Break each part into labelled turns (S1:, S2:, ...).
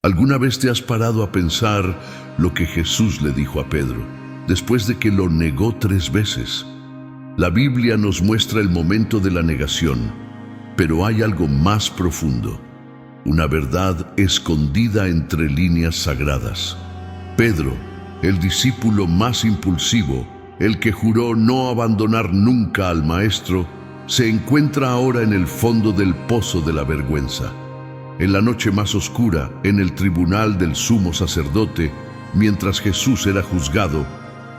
S1: ¿Alguna vez te has parado a pensar lo que Jesús le dijo a Pedro, después de que lo negó 3 veces? La Biblia nos muestra el momento de la negación, pero hay algo más profundo, una verdad escondida entre líneas sagradas. Pedro, el discípulo más impulsivo, el que juró no abandonar nunca al Maestro, se encuentra ahora en el fondo del pozo de la vergüenza. En la noche más oscura, en el tribunal del sumo sacerdote, mientras Jesús era juzgado,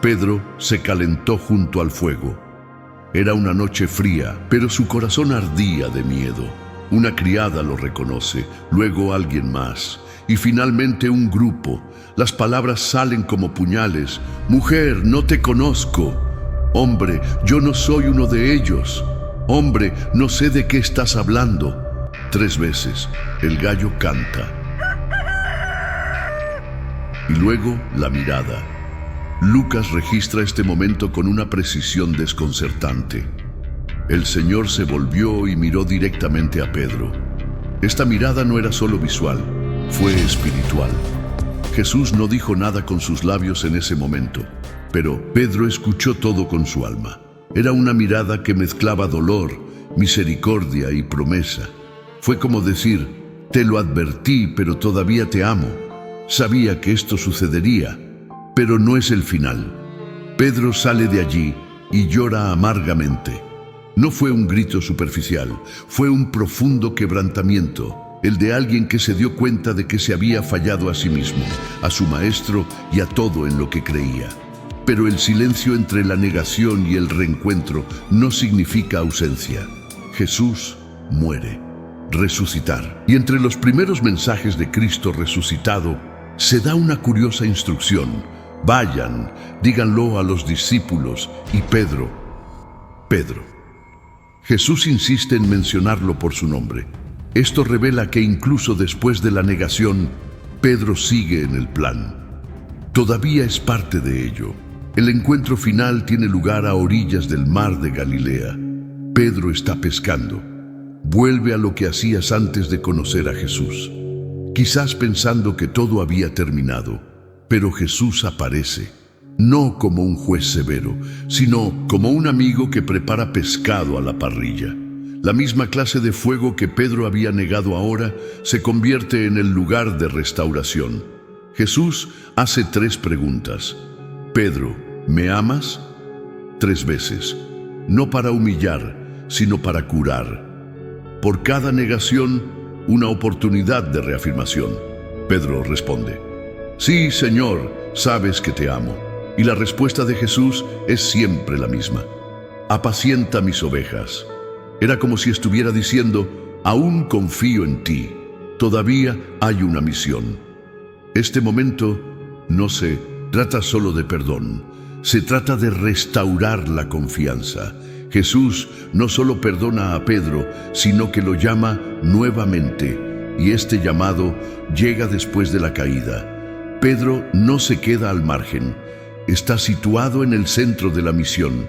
S1: Pedro se calentó junto al fuego. Era una noche fría, pero su corazón ardía de miedo. Una criada lo reconoce, luego alguien más, y finalmente un grupo. Las palabras salen como puñales. «Mujer, no te conozco». «Hombre, yo no soy uno de ellos». «Hombre, no sé de qué estás hablando». 3 veces el gallo canta. Y luego la mirada. Lucas registra este momento con una precisión desconcertante. El Señor se volvió y miró directamente a Pedro. Esta mirada no era solo visual, fue espiritual. Jesús no dijo nada con sus labios en ese momento, pero Pedro escuchó todo con su alma. Era una mirada que mezclaba dolor, misericordia y promesa. Fue como decir, te lo advertí, pero todavía te amo. Sabía que esto sucedería, pero no es el final. Pedro sale de allí y llora amargamente. No fue un grito superficial, fue un profundo quebrantamiento, el de alguien que se dio cuenta de que se había fallado a sí mismo, a su Maestro y a todo en lo que creía. Pero el silencio entre la negación y el reencuentro no significa ausencia. Jesús muere. Resucitar. Y entre los primeros mensajes de Cristo resucitado, se da una curiosa instrucción. Vayan, díganlo a los discípulos y Pedro. Jesús insiste en mencionarlo por su nombre. Esto revela que incluso después de la negación, Pedro sigue en el plan. Todavía es parte de ello. El encuentro final tiene lugar a orillas del mar de Galilea. Pedro está pescando. Vuelve a lo que hacías antes de conocer a Jesús. Quizás pensando que todo había terminado, pero Jesús aparece, no como un juez severo, sino como un amigo que prepara pescado a la parrilla. La misma clase de fuego que Pedro había negado ahora se convierte en el lugar de restauración. Jesús hace 3 preguntas. Pedro, ¿me amas? 3 veces, no para humillar, sino para curar. Por cada negación, una oportunidad de reafirmación. Pedro responde, sí, Señor, sabes que te amo. Y la respuesta de Jesús es siempre la misma. Apacienta mis ovejas. Era como si estuviera diciendo, aún confío en ti. Todavía hay una misión. Este momento no se trata solo de perdón. Se trata de restaurar la confianza. Jesús no solo perdona a Pedro, sino que lo llama nuevamente, y este llamado llega después de la caída. Pedro no se queda al margen, está situado en el centro de la misión.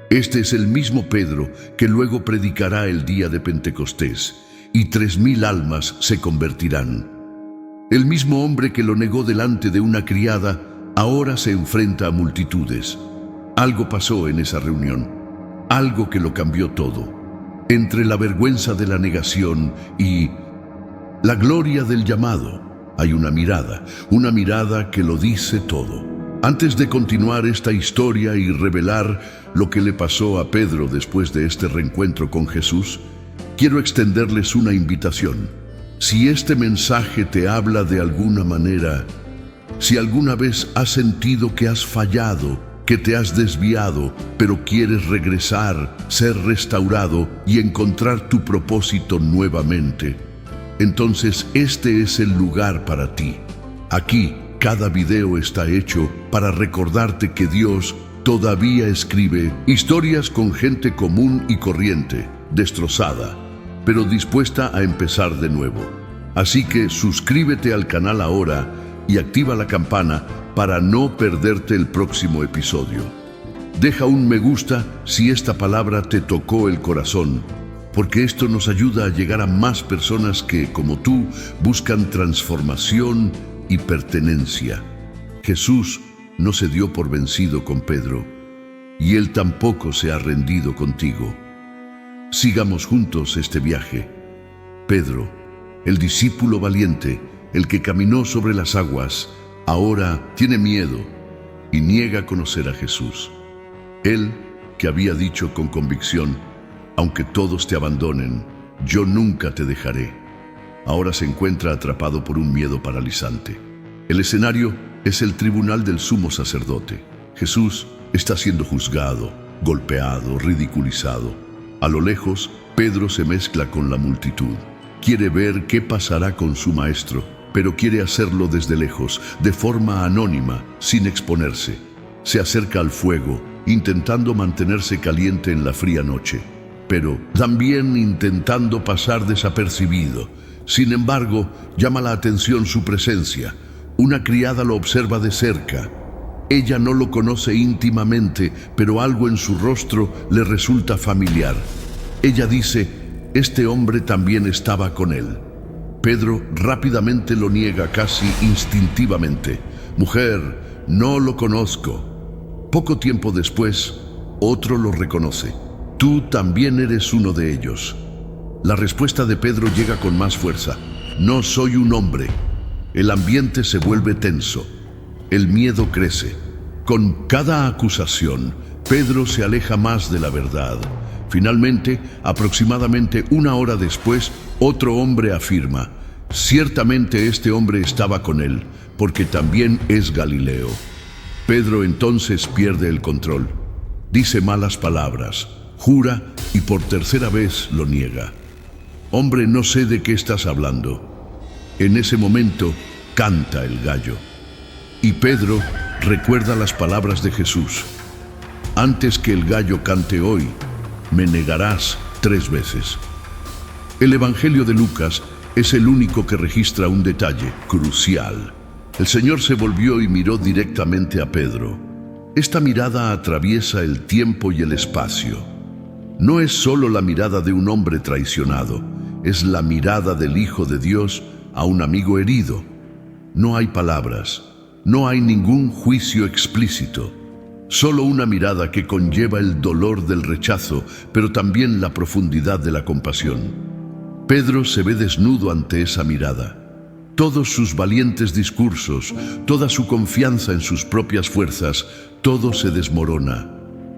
S1: Este es el mismo Pedro que luego predicará el día de Pentecostés, y 3,000 almas se convertirán. El mismo hombre que lo negó delante de una criada, ahora se enfrenta a multitudes. Algo pasó en esa reunión. Algo que lo cambió todo. Entre la vergüenza de la negación y la gloria del llamado, hay una mirada que lo dice todo. Antes de continuar esta historia y revelar lo que le pasó a Pedro después de este reencuentro con Jesús, quiero extenderles una invitación. Si este mensaje te habla de alguna manera, si alguna vez has sentido que has fallado, que te has desviado, pero quieres regresar, ser restaurado y encontrar tu propósito nuevamente, entonces este es el lugar para ti. Aquí, cada video está hecho para recordarte que Dios todavía escribe historias con gente común y corriente, destrozada, pero dispuesta a empezar de nuevo. Así que suscríbete al canal ahora y activa la campana para no perderte el próximo episodio. Deja un me gusta si esta palabra te tocó el corazón, porque esto nos ayuda a llegar a más personas que, como tú, buscan transformación y pertenencia. Jesús no se dio por vencido con Pedro, y Él tampoco se ha rendido contigo. Sigamos juntos este viaje. Pedro, el discípulo valiente, el que caminó sobre las aguas, ahora tiene miedo y niega conocer a Jesús. Él, que había dicho con convicción: aunque todos te abandonen, yo nunca te dejaré, ahora se encuentra atrapado por un miedo paralizante. El escenario es el tribunal del sumo sacerdote. Jesús está siendo juzgado, golpeado, ridiculizado. A lo lejos, Pedro se mezcla con la multitud. Quiere ver qué pasará con su maestro, pero quiere hacerlo desde lejos, de forma anónima, sin exponerse. Se acerca al fuego, intentando mantenerse caliente en la fría noche, pero también intentando pasar desapercibido. Sin embargo, llama la atención su presencia. Una criada lo observa de cerca. Ella no lo conoce íntimamente, pero algo en su rostro le resulta familiar. Ella dice: este hombre también estaba con él. Pedro rápidamente lo niega casi instintivamente. Mujer, no lo conozco. Poco tiempo después, otro lo reconoce. Tú también eres uno de ellos. La respuesta de Pedro llega con más fuerza. No soy un hombre. El ambiente se vuelve tenso. El miedo crece. Con cada acusación, Pedro se aleja más de la verdad. Finalmente, aproximadamente una hora después, otro hombre afirma: ciertamente este hombre estaba con él, porque también es Galileo. Pedro entonces pierde el control. Dice malas palabras, jura y por tercera vez lo niega. Hombre, no sé de qué estás hablando. En ese momento, canta el gallo. Y Pedro recuerda las palabras de Jesús: antes que el gallo cante hoy, me negarás 3 veces. El Evangelio de Lucas es el único que registra un detalle crucial. El Señor se volvió y miró directamente a Pedro. Esta mirada atraviesa el tiempo y el espacio. No es solo la mirada de un hombre traicionado, es la mirada del Hijo de Dios a un amigo herido. No hay palabras, no hay ningún juicio explícito, solo una mirada que conlleva el dolor del rechazo, pero también la profundidad de la compasión. Pedro se ve desnudo ante esa mirada. Todos sus valientes discursos, toda su confianza en sus propias fuerzas, todo se desmorona.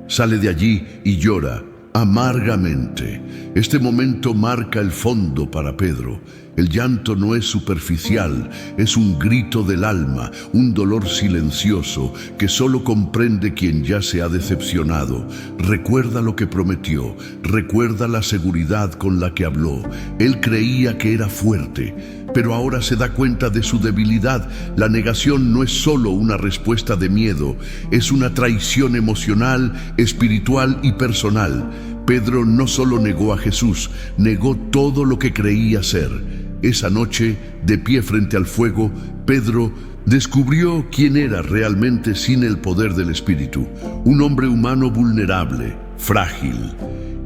S1: Sale de allí y llora amargamente. Este momento marca el fondo para Pedro. El llanto no es superficial, es un grito del alma, un dolor silencioso que solo comprende quien ya se ha decepcionado. Recuerda lo que prometió, recuerda la seguridad con la que habló. Él creía que era fuerte, pero ahora se da cuenta de su debilidad. La negación no es solo una respuesta de miedo, es una traición emocional, espiritual y personal. Pedro no solo negó a Jesús, negó todo lo que creía ser. Esa noche, de pie frente al fuego, Pedro descubrió quién era realmente sin el poder del Espíritu, un hombre humano vulnerable, frágil.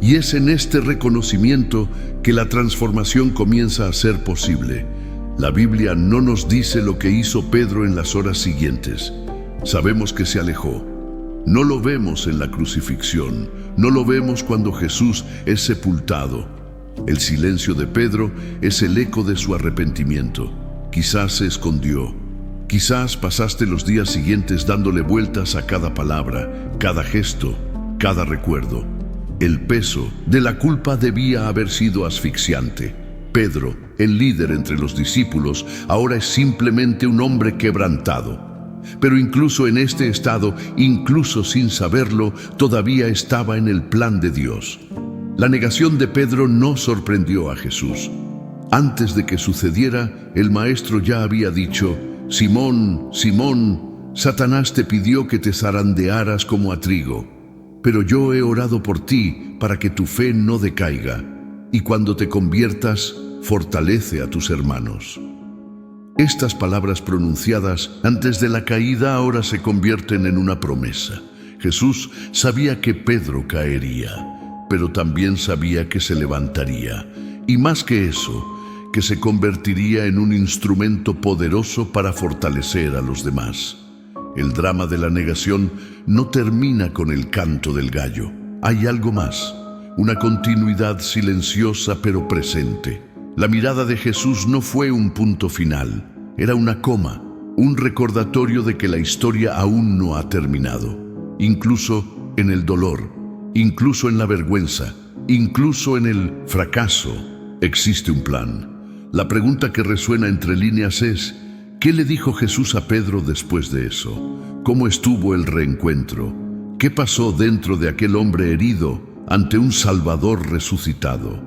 S1: Y es en este reconocimiento que la transformación comienza a ser posible. La Biblia no nos dice lo que hizo Pedro en las horas siguientes. Sabemos que se alejó. No lo vemos en la crucifixión, no lo vemos cuando Jesús es sepultado. El silencio de Pedro es el eco de su arrepentimiento. Quizás se escondió. Quizás pasaste los días siguientes dándole vueltas a cada palabra, cada gesto, cada recuerdo. El peso de la culpa debía haber sido asfixiante. Pedro, el líder entre los discípulos, ahora es simplemente un hombre quebrantado. Pero incluso en este estado, incluso sin saberlo, todavía estaba en el plan de Dios. La negación de Pedro no sorprendió a Jesús. Antes de que sucediera, el maestro ya había dicho: Simón, Simón, Satanás te pidió que te zarandearas como a trigo, pero yo he orado por ti para que tu fe no decaiga, y cuando te conviertas, fortalece a tus hermanos. Estas palabras pronunciadas antes de la caída ahora se convierten en una promesa. Jesús sabía que Pedro caería. pero también sabía que se levantaría, y más que eso, que se convertiría en un instrumento poderoso para fortalecer a los demás. El drama de la negación no termina con el canto del gallo. Hay algo más, una continuidad silenciosa pero presente. La mirada de Jesús no fue un punto final, era una coma, un recordatorio de que la historia aún no ha terminado. Incluso en el dolor, incluso en la vergüenza, incluso en el fracaso, existe un plan. La pregunta que resuena entre líneas es, ¿qué le dijo Jesús a Pedro después de eso? ¿Cómo estuvo el reencuentro? ¿Qué pasó dentro de aquel hombre herido ante un Salvador resucitado?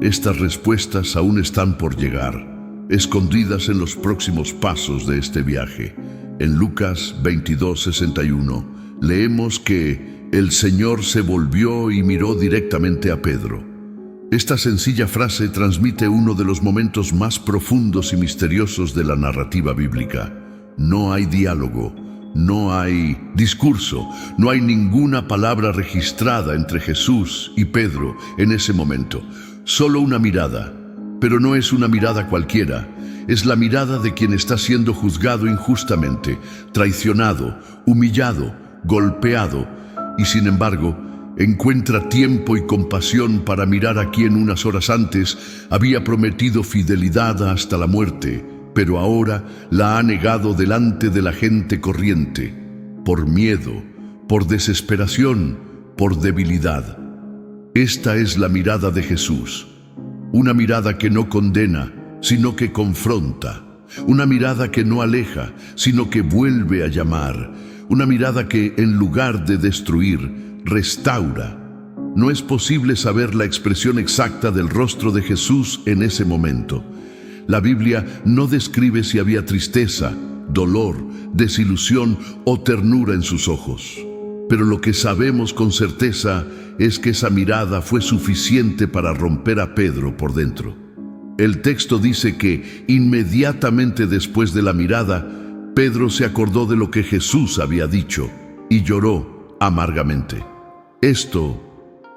S1: Estas respuestas aún están por llegar, escondidas en los próximos pasos de este viaje. En Lucas 22:61 leemos que el Señor se volvió y miró directamente a Pedro. Esta sencilla frase transmite uno de los momentos más profundos y misteriosos de la narrativa bíblica. No hay diálogo, no hay discurso, no hay ninguna palabra registrada entre Jesús y Pedro en ese momento. Solo una mirada, pero no es una mirada cualquiera. Es la mirada de quien está siendo juzgado injustamente, traicionado, humillado, golpeado, y sin embargo, encuentra tiempo y compasión para mirar a quien unas horas antes había prometido fidelidad hasta la muerte, pero ahora la ha negado delante de la gente corriente, por miedo, por desesperación, por debilidad. Esta es la mirada de Jesús, una mirada que no condena, sino que confronta, una mirada que no aleja, sino que vuelve a llamar, una mirada que, en lugar de destruir, restaura. No es posible saber la expresión exacta del rostro de Jesús en ese momento. La Biblia no describe si había tristeza, dolor, desilusión o ternura en sus ojos. Pero lo que sabemos con certeza es que esa mirada fue suficiente para romper a Pedro por dentro. El texto dice que inmediatamente después de la mirada, Pedro se acordó de lo que Jesús había dicho y lloró amargamente. Esto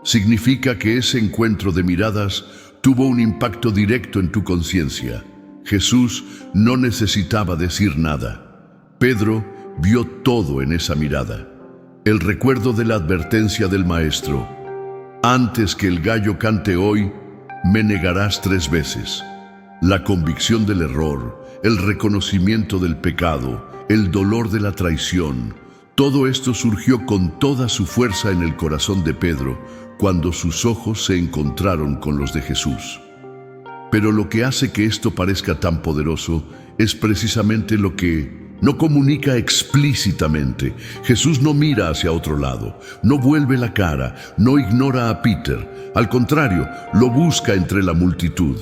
S1: significa que ese encuentro de miradas tuvo un impacto directo en tu conciencia. Jesús no necesitaba decir nada. Pedro vio todo en esa mirada. El recuerdo de la advertencia del Maestro: antes que el gallo cante hoy, me negarás 3 veces. La convicción del error, el reconocimiento del pecado, el dolor de la traición, todo esto surgió con toda su fuerza en el corazón de Pedro cuando sus ojos se encontraron con los de Jesús. Pero lo que hace que esto parezca tan poderoso es precisamente lo que no comunica explícitamente. Jesús no mira hacia otro lado, no vuelve la cara, no ignora a Peter. Al contrario, lo busca entre la multitud.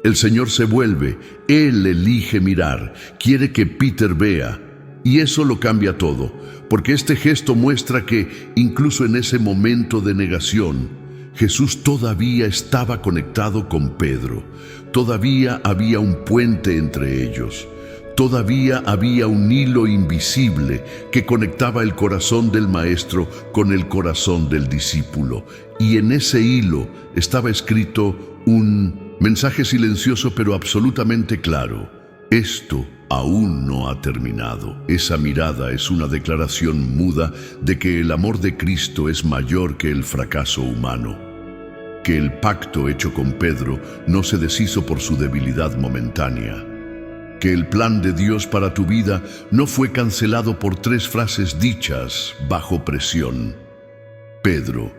S1: El Señor se vuelve, Él elige mirar, quiere que Peter vea. Y eso lo cambia todo, porque este gesto muestra que, incluso en ese momento de negación, Jesús todavía estaba conectado con Pedro. Todavía había un puente entre ellos. Todavía había un hilo invisible que conectaba el corazón del Maestro con el corazón del discípulo. Y en ese hilo estaba escrito un mensaje silencioso pero absolutamente claro: esto aún no ha terminado. Esa mirada es una declaración muda de que el amor de Cristo es mayor que el fracaso humano, que el pacto hecho con Pedro no se deshizo por su debilidad momentánea, que el plan de Dios para tu vida no fue cancelado por 3 frases dichas bajo presión. Pedro,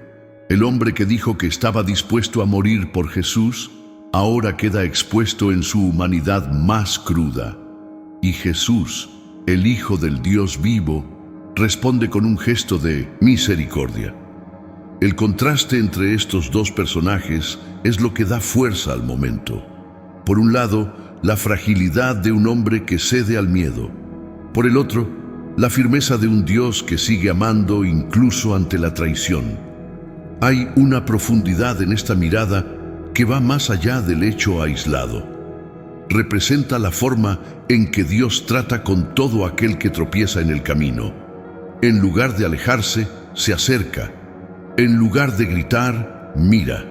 S1: el hombre que dijo que estaba dispuesto a morir por Jesús, ahora queda expuesto en su humanidad más cruda. Y Jesús, el Hijo del Dios vivo, responde con un gesto de misericordia. El contraste entre estos 2 personajes es lo que da fuerza al momento. Por un lado, la fragilidad de un hombre que cede al miedo. Por el otro, la firmeza de un Dios que sigue amando incluso ante la traición. Hay una profundidad en esta mirada que va más allá del hecho aislado. Representa la forma en que Dios trata con todo aquel que tropieza en el camino. En lugar de alejarse, se acerca. En lugar de gritar, mira.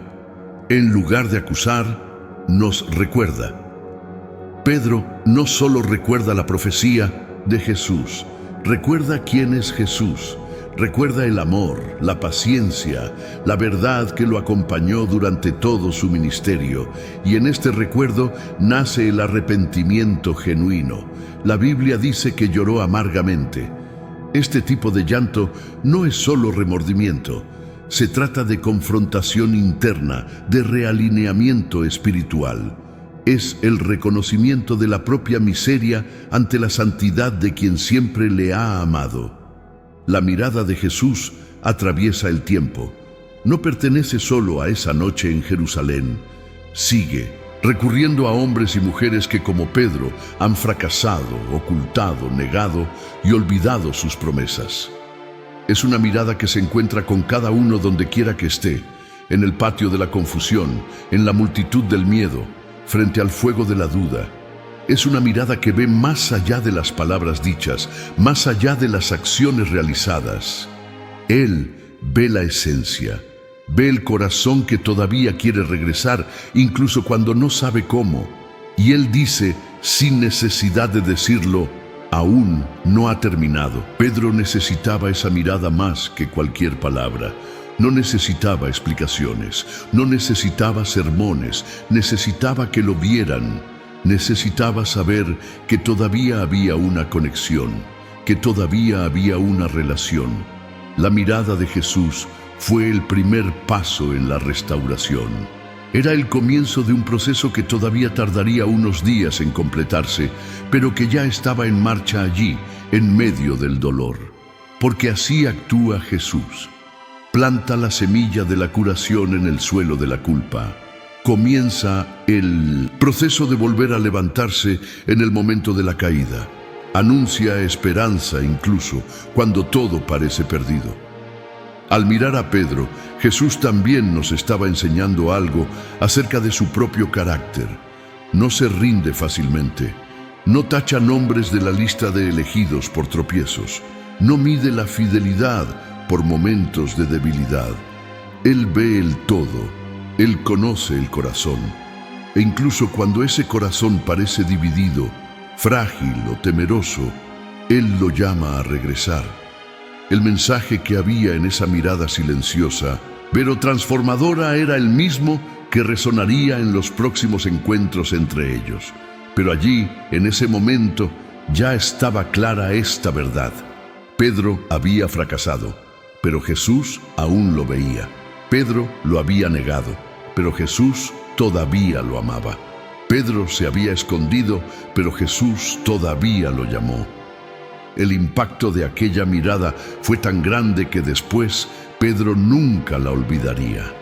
S1: En lugar de acusar, nos recuerda. Pedro no solo recuerda la profecía de Jesús, recuerda quién es Jesús, recuerda el amor, la paciencia, la verdad que lo acompañó durante todo su ministerio, y en este recuerdo nace el arrepentimiento genuino. La Biblia dice que lloró amargamente. Este tipo de llanto no es solo remordimiento, se trata de confrontación interna, de realineamiento espiritual. Es el reconocimiento de la propia miseria ante la santidad de quien siempre le ha amado. La mirada de Jesús atraviesa el tiempo. No pertenece solo a esa noche en Jerusalén. Sigue, recurriendo a hombres y mujeres que como Pedro han fracasado, ocultado, negado y olvidado sus promesas. Es una mirada que se encuentra con cada uno donde quiera que esté, en el patio de la confusión, en la multitud del miedo, frente al fuego de la duda. Es una mirada que ve más allá de las palabras dichas, más allá de las acciones realizadas. Él ve la esencia, ve el corazón que todavía quiere regresar, incluso cuando no sabe cómo. Y Él dice, sin necesidad de decirlo, aún no ha terminado. Pedro necesitaba esa mirada más que cualquier palabra. No necesitaba explicaciones, no necesitaba sermones, necesitaba que lo vieran. Necesitaba saber que todavía había una conexión, que todavía había una relación. La mirada de Jesús fue el primer paso en la restauración. Era el comienzo de un proceso que todavía tardaría unos días en completarse, pero que ya estaba en marcha allí, en medio del dolor. Porque así actúa Jesús. Planta la semilla de la curación en el suelo de la culpa. Comienza el proceso de volver a levantarse en el momento de la caída. Anuncia esperanza incluso cuando todo parece perdido. Al mirar a Pedro, Jesús también nos estaba enseñando algo acerca de su propio carácter. No se rinde fácilmente. No tacha nombres de la lista de elegidos por tropiezos. No mide la fidelidad por momentos de debilidad. Él ve el todo. Él conoce el corazón. E incluso cuando ese corazón parece dividido, frágil o temeroso, Él lo llama a regresar. El mensaje que había en esa mirada silenciosa, pero transformadora, era el mismo que resonaría en los próximos encuentros entre ellos. Pero allí, en ese momento, ya estaba clara esta verdad. Pedro había fracasado, pero Jesús aún lo veía. Pedro lo había negado, pero Jesús todavía lo amaba. Pedro se había escondido, pero Jesús todavía lo llamó. El impacto de aquella mirada fue tan grande que después Pedro nunca la olvidaría.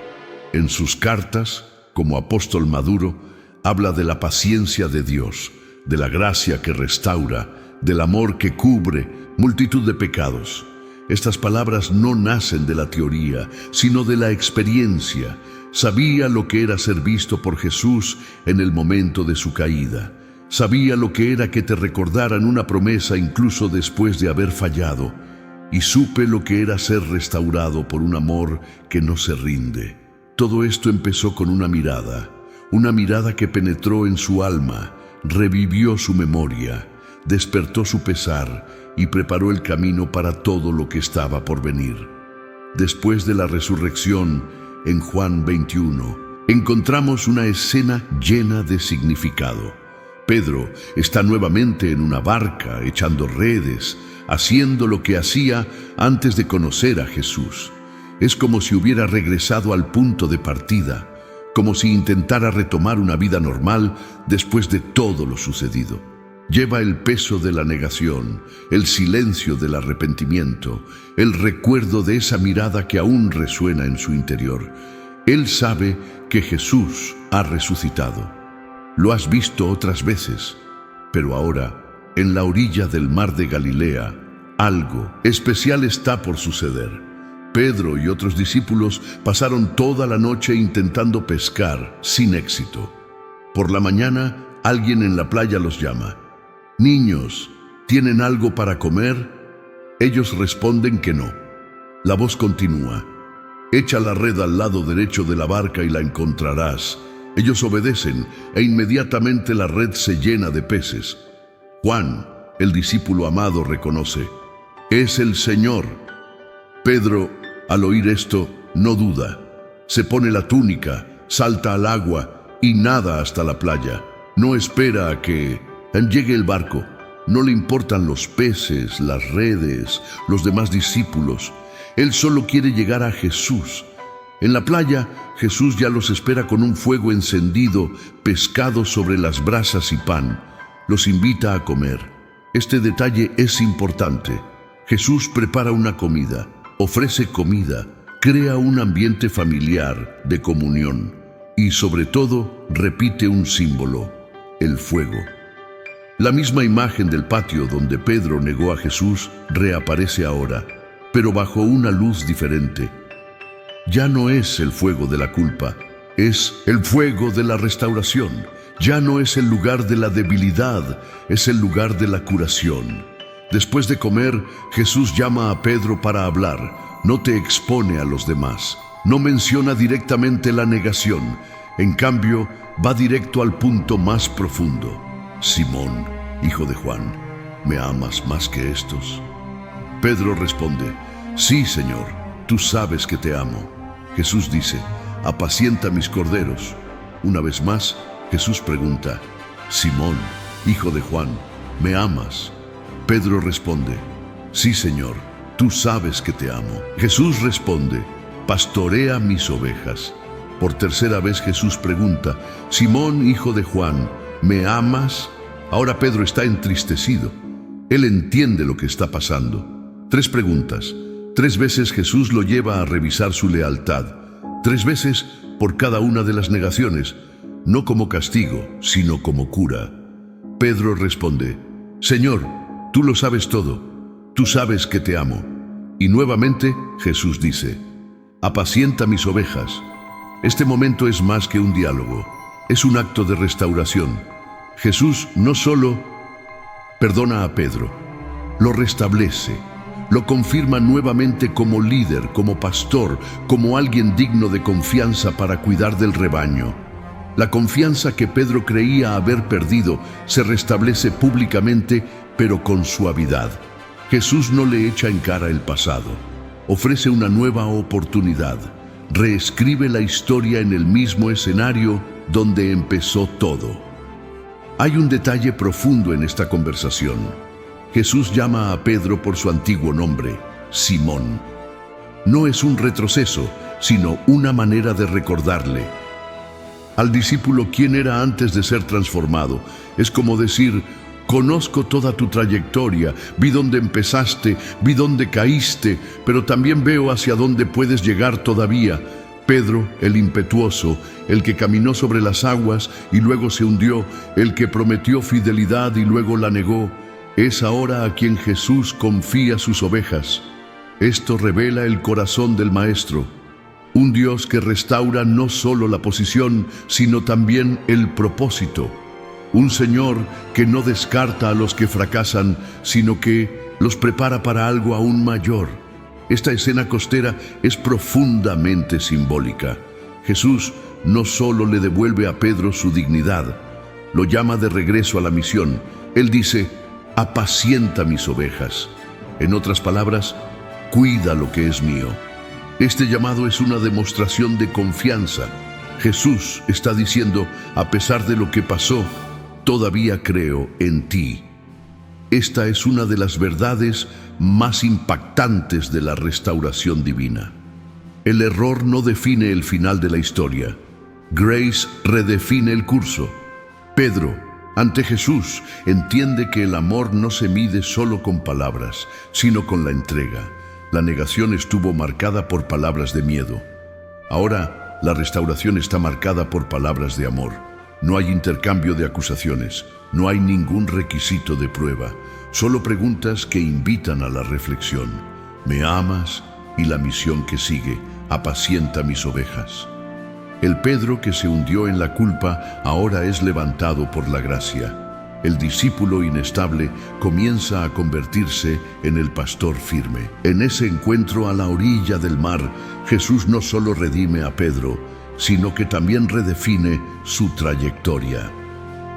S1: En sus cartas, como apóstol maduro, habla de la paciencia de Dios, de la gracia que restaura, del amor que cubre multitud de pecados. Estas palabras no nacen de la teoría, sino de la experiencia. Sabía lo que era ser visto por Jesús en el momento de su caída. Sabía lo que era que te recordaran una promesa incluso después de haber fallado. Y supe lo que era ser restaurado por un amor que no se rinde. Todo esto empezó con una mirada que penetró en su alma, revivió su memoria, despertó su pesar y preparó el camino para todo lo que estaba por venir. Después de la resurrección, en Juan 21, encontramos una escena llena de significado. Pedro está nuevamente en una barca, echando redes, haciendo lo que hacía antes de conocer a Jesús. Es como si hubiera regresado al punto de partida, como si intentara retomar una vida normal después de todo lo sucedido. Lleva el peso de la negación, el silencio del arrepentimiento, el recuerdo de esa mirada que aún resuena en su interior. Él sabe que Jesús ha resucitado. Lo has visto otras veces, pero ahora, en la orilla del mar de Galilea, algo especial está por suceder. Pedro y otros discípulos pasaron toda la noche intentando pescar sin éxito. Por la mañana, alguien en la playa los llama. «Niños, ¿tienen algo para comer?» Ellos responden que no. La voz continúa. Echa la red al lado derecho de la barca y la encontrarás. Ellos obedecen e inmediatamente la red se llena de peces. Juan, el discípulo amado, reconoce: es el Señor. Pedro, al oír esto, no duda. Se pone la túnica, salta al agua y nada hasta la playa. No espera a que llegue el barco. No le importan los peces, las redes, los demás discípulos. Él solo quiere llegar a Jesús. En la playa, Jesús ya los espera con un fuego encendido, pescado sobre las brasas y pan. Los invita a comer. Este detalle es importante. Jesús prepara una comida, ofrece comida, crea un ambiente familiar de comunión y, sobre todo, repite un símbolo: el fuego. La misma imagen del patio donde Pedro negó a Jesús reaparece ahora, pero bajo una luz diferente. Ya no es el fuego de la culpa, es el fuego de la restauración. Ya no es el lugar de la debilidad, es el lugar de la curación. Después de comer, Jesús llama a Pedro para hablar. No te expone a los demás. No menciona directamente la negación. En cambio, va directo al punto más profundo. Simón, hijo de Juan, ¿me amas más que estos? Pedro responde: sí, Señor, tú sabes que te amo. Jesús dice: apacienta mis corderos. Una vez más, Jesús pregunta: Simón, hijo de Juan, ¿me amas? Pedro responde: sí, Señor, tú sabes que te amo. Jesús responde: pastorea mis ovejas. Por tercera vez Jesús pregunta: Simón, hijo de Juan, ¿me amas? Ahora Pedro está entristecido. Él entiende lo que está pasando. 3 preguntas. 3 veces Jesús lo lleva a revisar su lealtad. 3 veces por cada una de las negaciones, no como castigo, sino como cura. Pedro responde: Señor, tú lo sabes todo. Tú sabes que te amo. Y nuevamente Jesús dice: apacienta mis ovejas. Este momento es más que un diálogo, es un acto de restauración. Jesús no solo perdona a Pedro, lo restablece, lo confirma nuevamente como líder, como pastor, como alguien digno de confianza para cuidar del rebaño. La confianza que Pedro creía haber perdido se restablece públicamente, pero con suavidad. Jesús no le echa en cara el pasado, ofrece una nueva oportunidad, reescribe la historia en el mismo escenario donde empezó todo. Hay un detalle profundo en esta conversación. Jesús llama a Pedro por su antiguo nombre, Simón. No es un retroceso, sino una manera de recordarle al discípulo quién era antes de ser transformado. Es como decir: conozco toda tu trayectoria, vi dónde empezaste, vi dónde caíste, pero también veo hacia dónde puedes llegar todavía. Pedro, el impetuoso, el que caminó sobre las aguas y luego se hundió, el que prometió fidelidad y luego la negó, es ahora a quien Jesús confía sus ovejas. Esto revela el corazón del Maestro, un Dios que restaura no solo la posición, sino también el propósito. Un Señor que no descarta a los que fracasan, sino que los prepara para algo aún mayor. Esta escena costera es profundamente simbólica. Jesús no solo le devuelve a Pedro su dignidad, lo llama de regreso a la misión. Él dice: apacienta mis ovejas. En otras palabras, cuida lo que es mío. Este llamado es una demostración de confianza. Jesús está diciendo: a pesar de lo que pasó, todavía creo en ti. Esta es una de las verdades más impactantes de la restauración divina. El error no define el final de la historia. Grace redefine el curso. Pedro, ante Jesús, entiende que el amor no se mide solo con palabras, sino con la entrega. La negación estuvo marcada por palabras de miedo. Ahora, la restauración está marcada por palabras de amor. No hay intercambio de acusaciones, no hay ningún requisito de prueba, solo preguntas que invitan a la reflexión. ¿Me amas? Y la misión que sigue: apacienta mis ovejas. El Pedro que se hundió en la culpa ahora es levantado por la gracia. El discípulo inestable comienza a convertirse en el pastor firme. En ese encuentro a la orilla del mar, Jesús no solo redime a Pedro, sino que también redefine su trayectoria.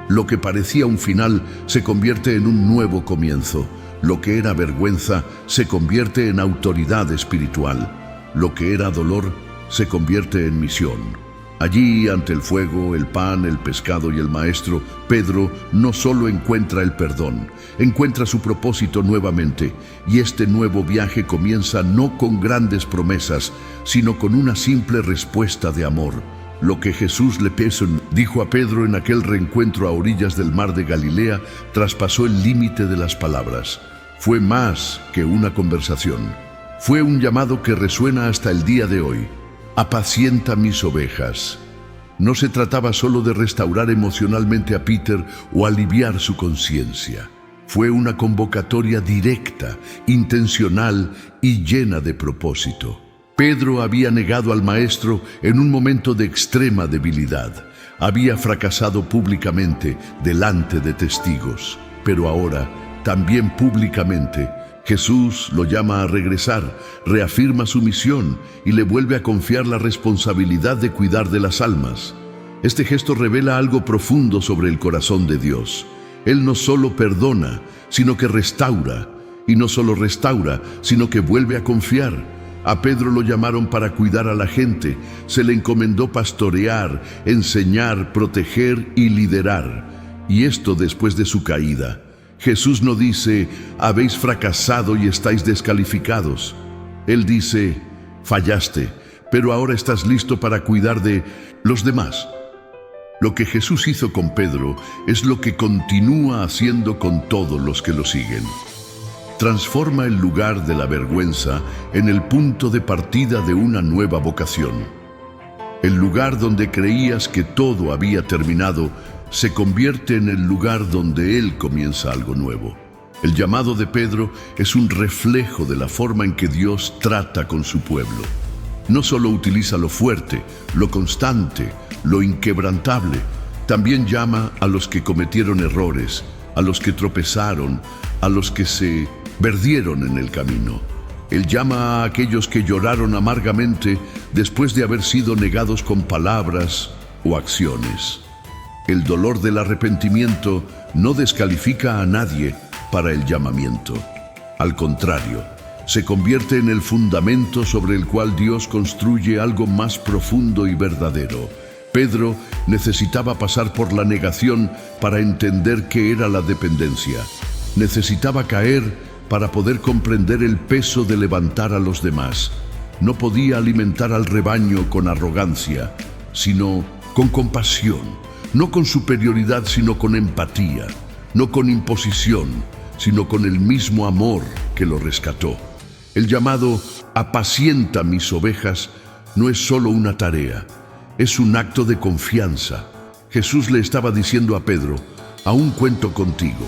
S1: Lo que parecía un final se convierte en un nuevo comienzo. Lo que era vergüenza se convierte en autoridad espiritual. Lo que era dolor se convierte en misión. Allí, ante el fuego, el pan, el pescado y el maestro, Pedro no solo encuentra el perdón, encuentra su propósito nuevamente, y este nuevo viaje comienza no con grandes promesas, sino con una simple respuesta de amor. Lo que Jesús le dijo a Pedro en aquel reencuentro a orillas del mar de Galilea traspasó el límite de las palabras. Fue más que una conversación. Fue un llamado que resuena hasta el día de hoy. Apacienta mis ovejas. No se trataba solo de restaurar emocionalmente a Peter o aliviar su conciencia. Fue una convocatoria directa, intencional y llena de propósito. Pedro había negado al Maestro en un momento de extrema debilidad. Había fracasado públicamente delante de testigos. Pero ahora, también públicamente, Jesús lo llama a regresar, reafirma su misión y le vuelve a confiar la responsabilidad de cuidar de las almas. Este gesto revela algo profundo sobre el corazón de Dios. Él no solo perdona, sino que restaura. Y no solo restaura, sino que vuelve a confiar. A Pedro lo llamaron para cuidar a la gente. Se le encomendó pastorear, enseñar, proteger y liderar. Y esto después de su caída. Jesús no dice, habéis fracasado y estáis descalificados. Él dice, fallaste, pero ahora estás listo para cuidar de los demás. Lo que Jesús hizo con Pedro es lo que continúa haciendo con todos los que lo siguen. Transforma el lugar de la vergüenza en el punto de partida de una nueva vocación. El lugar donde creías que todo había terminado se convierte en el lugar donde Él comienza algo nuevo. El llamado de Pedro es un reflejo de la forma en que Dios trata con su pueblo. No solo utiliza lo fuerte, lo constante, lo inquebrantable, también llama a los que cometieron errores, a los que tropezaron, a los que se perdieron en el camino. Él llama a aquellos que lloraron amargamente después de haber sido negados con palabras o acciones. El dolor del arrepentimiento no descalifica a nadie para el llamamiento. Al contrario, se convierte en el fundamento sobre el cual Dios construye algo más profundo y verdadero. Pedro necesitaba pasar por la negación para entender qué era la dependencia. Necesitaba caer para poder comprender el peso de levantar a los demás. No podía alimentar al rebaño con arrogancia, sino con compasión. No con superioridad, sino con empatía. No con imposición, sino con el mismo amor que lo rescató. El llamado apacienta mis ovejas no es solo una tarea, es un acto de confianza. Jesús le estaba diciendo a Pedro, aún cuento contigo.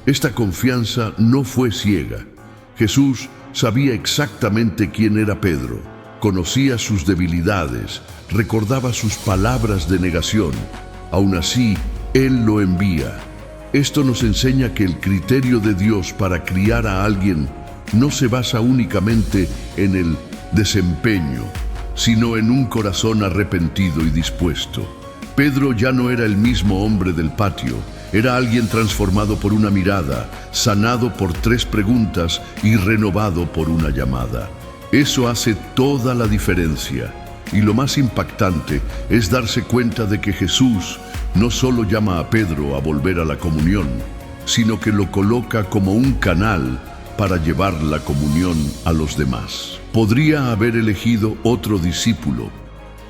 S1: Esta confianza no fue ciega. Jesús sabía exactamente quién era Pedro, conocía sus debilidades, recordaba sus palabras de negación. Aún así, Él lo envía. Esto nos enseña que el criterio de Dios para criar a alguien no se basa únicamente en el desempeño, sino en un corazón arrepentido y dispuesto. Pedro ya no era el mismo hombre del patio, era alguien transformado por una mirada, sanado por 3 preguntas y renovado por una llamada. Eso hace toda la diferencia. Y lo más impactante es darse cuenta de que Jesús no solo llama a Pedro a volver a la comunión, sino que lo coloca como un canal para llevar la comunión a los demás. Podría haber elegido otro discípulo,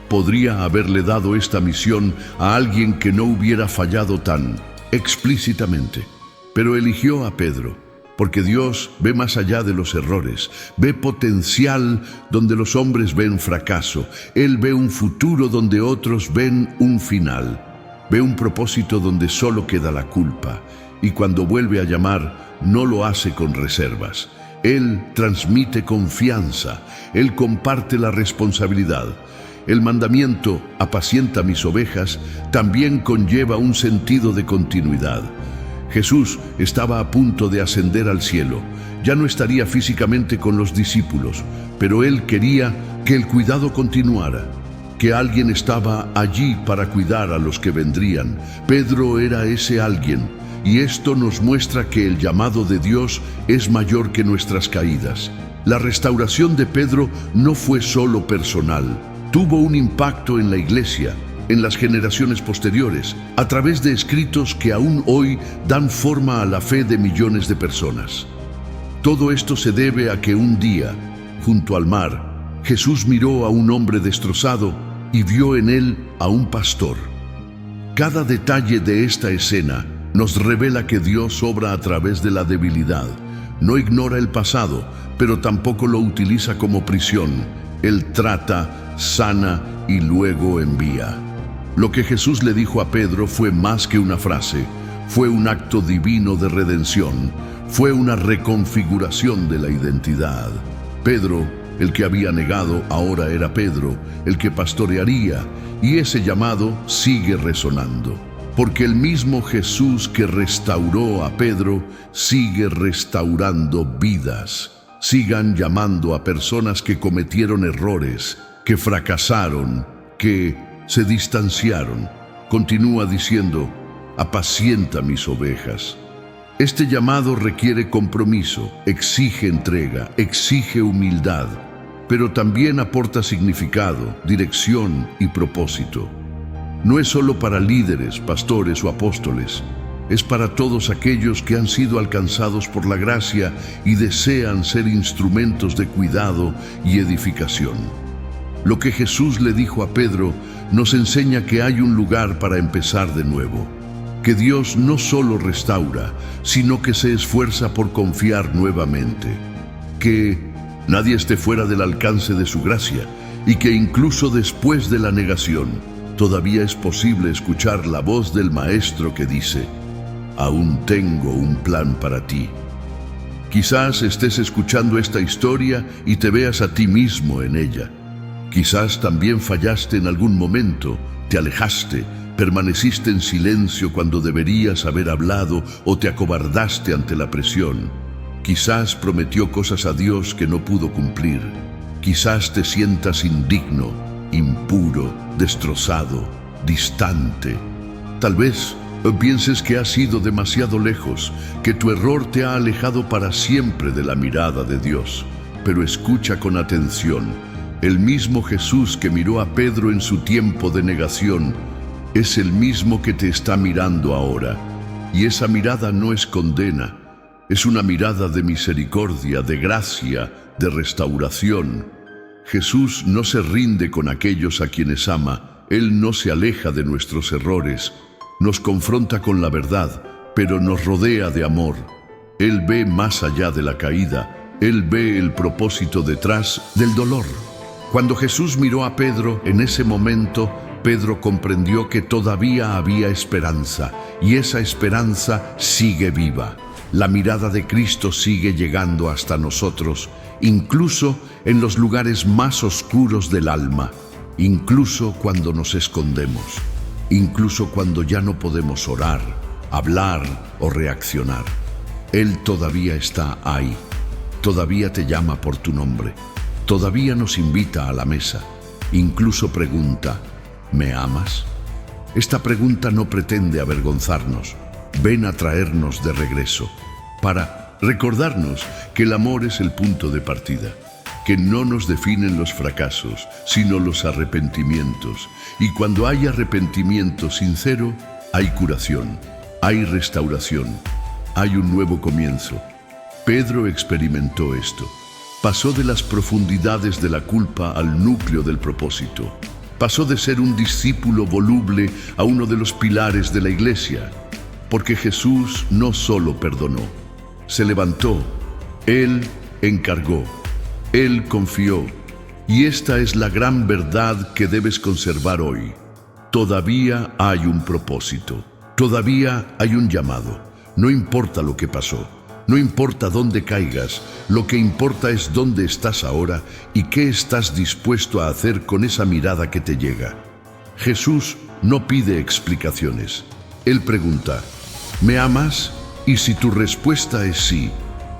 S1: podría haberle dado esta misión a alguien que no hubiera fallado tan explícitamente, pero eligió a Pedro. Porque Dios ve más allá de los errores, ve potencial donde los hombres ven fracaso. Él ve un futuro donde otros ven un final. Ve un propósito donde solo queda la culpa. Y cuando vuelve a llamar, no lo hace con reservas. Él transmite confianza. Él comparte la responsabilidad. El mandamiento, apacienta mis ovejas, también conlleva un sentido de continuidad. Jesús estaba a punto de ascender al cielo. Ya no estaría físicamente con los discípulos, pero él quería que el cuidado continuara, que alguien estaba allí para cuidar a los que vendrían. Pedro era ese alguien, y esto nos muestra que el llamado de Dios es mayor que nuestras caídas. La restauración de Pedro no fue solo personal, tuvo un impacto en la iglesia, en las generaciones posteriores, a través de escritos que aún hoy dan forma a la fe de millones de personas. Todo esto se debe a que un día, junto al mar, Jesús miró a un hombre destrozado y vio en él a un pastor. Cada detalle de esta escena nos revela que Dios obra a través de la debilidad. No ignora el pasado, pero tampoco lo utiliza como prisión. Él trata, sana y luego envía. Lo que Jesús le dijo a Pedro fue más que una frase, fue un acto divino de redención, fue una reconfiguración de la identidad. Pedro, el que había negado, ahora era Pedro, el que pastorearía, y ese llamado sigue resonando. Porque el mismo Jesús que restauró a Pedro sigue restaurando vidas. Sigan llamando a personas que cometieron errores, que fracasaron, que se distanciaron. Continúa diciendo, apacienta mis ovejas. Este llamado requiere compromiso, exige entrega, exige humildad, pero también aporta significado, dirección y propósito. No es solo para líderes, pastores o apóstoles, es para todos aquellos que han sido alcanzados por la gracia y desean ser instrumentos de cuidado y edificación. Lo que Jesús le dijo a Pedro nos enseña que hay un lugar para empezar de nuevo, que Dios no solo restaura, sino que se esfuerza por confiar nuevamente, que nadie esté fuera del alcance de su gracia y que incluso después de la negación, todavía es posible escuchar la voz del Maestro que dice, aún tengo un plan para ti. Quizás estés escuchando esta historia y te veas a ti mismo en ella. Quizás también fallaste en algún momento, te alejaste, permaneciste en silencio cuando deberías haber hablado o te acobardaste ante la presión. Quizás prometió cosas a Dios que no pudo cumplir. Quizás te sientas indigno, impuro, destrozado, distante. Tal vez pienses que has ido demasiado lejos, que tu error te ha alejado para siempre de la mirada de Dios. Pero escucha con atención. El mismo Jesús que miró a Pedro en su tiempo de negación es el mismo que te está mirando ahora. Y esa mirada no es condena, es una mirada de misericordia, de gracia, de restauración. Jesús no se rinde con aquellos a quienes ama. Él no se aleja de nuestros errores. Nos confronta con la verdad, pero nos rodea de amor. Él ve más allá de la caída. Él ve el propósito detrás del dolor. Cuando Jesús miró a Pedro, en ese momento, Pedro comprendió que todavía había esperanza, y esa esperanza sigue viva. La mirada de Cristo sigue llegando hasta nosotros, incluso en los lugares más oscuros del alma, incluso cuando nos escondemos, incluso cuando ya no podemos orar, hablar o reaccionar. Él todavía está ahí, todavía te llama por tu nombre, todavía nos invita a la mesa, incluso pregunta, ¿me amas? Esta pregunta no pretende avergonzarnos, ven a traernos de regreso, para recordarnos que el amor es el punto de partida, que no nos definen los fracasos, sino los arrepentimientos. Y cuando hay arrepentimiento sincero, hay curación, hay restauración, hay un nuevo comienzo. Pedro experimentó esto. Pasó de las profundidades de la culpa al núcleo del propósito. Pasó de ser un discípulo voluble a uno de los pilares de la iglesia. Porque Jesús no solo perdonó, se levantó, Él encargó, Él confió. Y esta es la gran verdad que debes conservar hoy. Todavía hay un propósito, todavía hay un llamado. No importa lo que pasó, no importa dónde caigas, lo que importa es dónde estás ahora y qué estás dispuesto a hacer con esa mirada que te llega. Jesús no pide explicaciones. Él pregunta, ¿me amas? Y si tu respuesta es sí,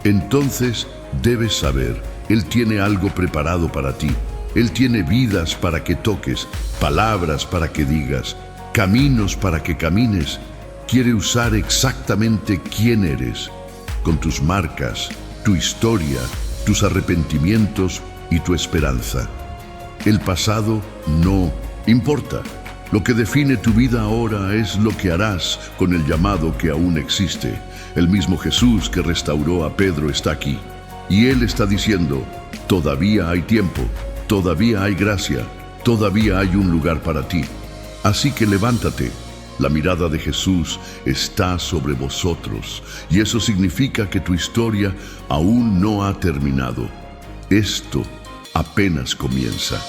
S1: entonces debes saber, Él tiene algo preparado para ti. Él tiene vidas para que toques, palabras para que digas, caminos para que camines. Quiere usar exactamente quién eres, con tus marcas, tu historia, tus arrepentimientos y tu esperanza. El pasado no importa. Lo que define tu vida ahora es lo que harás con el llamado que aún existe. El mismo Jesús que restauró a Pedro está aquí. Y Él está diciendo, todavía hay tiempo, todavía hay gracia, todavía hay un lugar para ti. Así que levántate. La mirada de Jesús está sobre vosotros, y eso significa que tu historia aún no ha terminado. Esto apenas comienza.